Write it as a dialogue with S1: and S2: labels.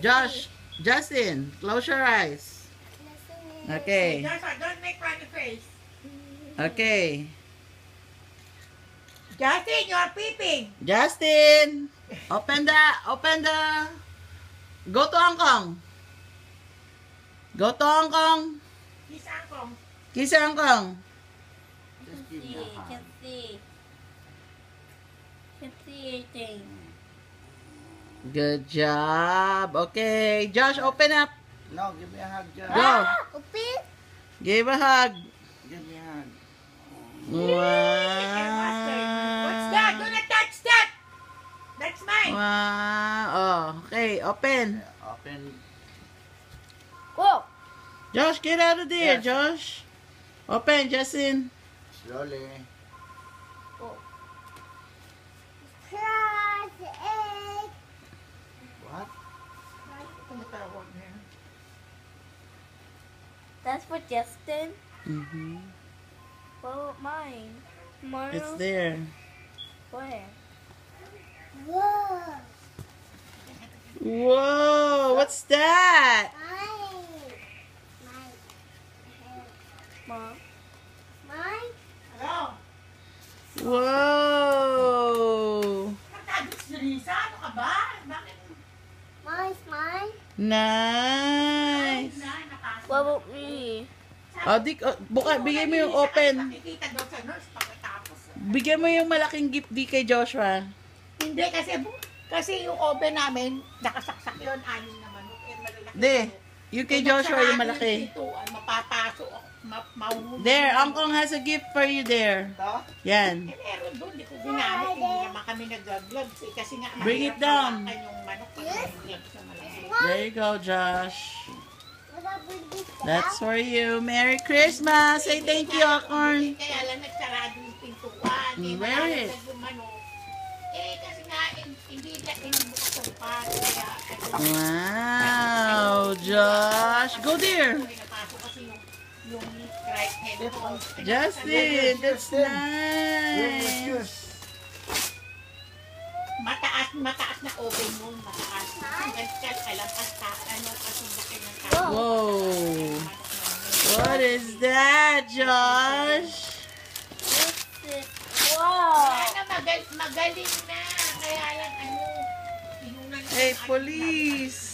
S1: Josh, Justin, close your eyes. Okay.
S2: Joshua, don't make funny face.
S1: Okay.
S2: Justin, you're peeping.
S1: Justin, open the. Go to Hong Kong. Go to Hong Kong.
S2: Kiss Angkong.
S1: Kiss Hong Kong.
S3: Can see anything.
S1: Good job. Okay, Josh, open up.
S4: No, give me a hug, Josh.
S1: Go.
S3: Open.
S1: Give a hug.
S4: Give me a hug.
S1: Wow.
S2: What's that? Do not touch that. That's mine.
S1: Wow. Oh, okay, open.
S4: Open.
S3: Whoa.
S1: Josh, get out of there,
S4: Yes.
S1: Josh. Open, Justin.
S4: Slowly. What?
S2: Tumatawag na.
S3: That's for Justin.
S1: Mm-hmm.
S3: What about mine? Mario.
S1: It's there.
S3: Where?
S5: Whoa.
S1: Whoa, what's that?
S3: Mom.
S5: Mine?
S2: Hello?
S1: Whoa.
S2: Nakagis si Risa. Ano ka ba? Bakit?
S5: Mine's mine.
S1: Nice.
S3: What about me?
S1: Oh, bigay mo yung open.
S2: Nakikita daw sa nurse pagkatapos.
S1: Bigyan mo yung malaking gift di kay Joshua.
S2: Hindi kasi yung oven namin, nakasaksak yun, anim na manok. Yung malalaki.
S1: De, yung kay Joshua yung malaki.
S2: Mapapasok ako, mahuhuli.
S1: There, Uncle has a gift for you there.
S4: Ito?
S1: Yan.
S2: Eh, meron doon, di ko ginamit. Hindi naman kami nag-gloves. Kasi nga,
S1: Bring it
S2: mahirap
S1: down.
S2: hawakan yung manok pag nag-gloves na malaki.
S1: There you go, Josh.
S5: What up with this?
S1: That's for you. Merry Christmas. Say thank you, Acorn.
S2: Kaya lang nagsarado yung pintuan. Eh,
S1: Wear it.
S2: malalaglag yung manok. Eh, kasi nga, hindi bukas ang pan. Kaya,
S1: Wow, Josh. Go there.
S2: pinapasok kasi yung right head ko.
S1: Justin, that's
S4: Yes,
S1: nice.
S4: yes.
S2: Mataas na oven yun, mataas. Ganyan, alam ka, ano, kasi laki ng tao.
S1: Whoa. What is that, Josh?
S3: Wow.
S2: Kaya na magaling na. Kaya lang, ano, inunan
S1: Hey, police.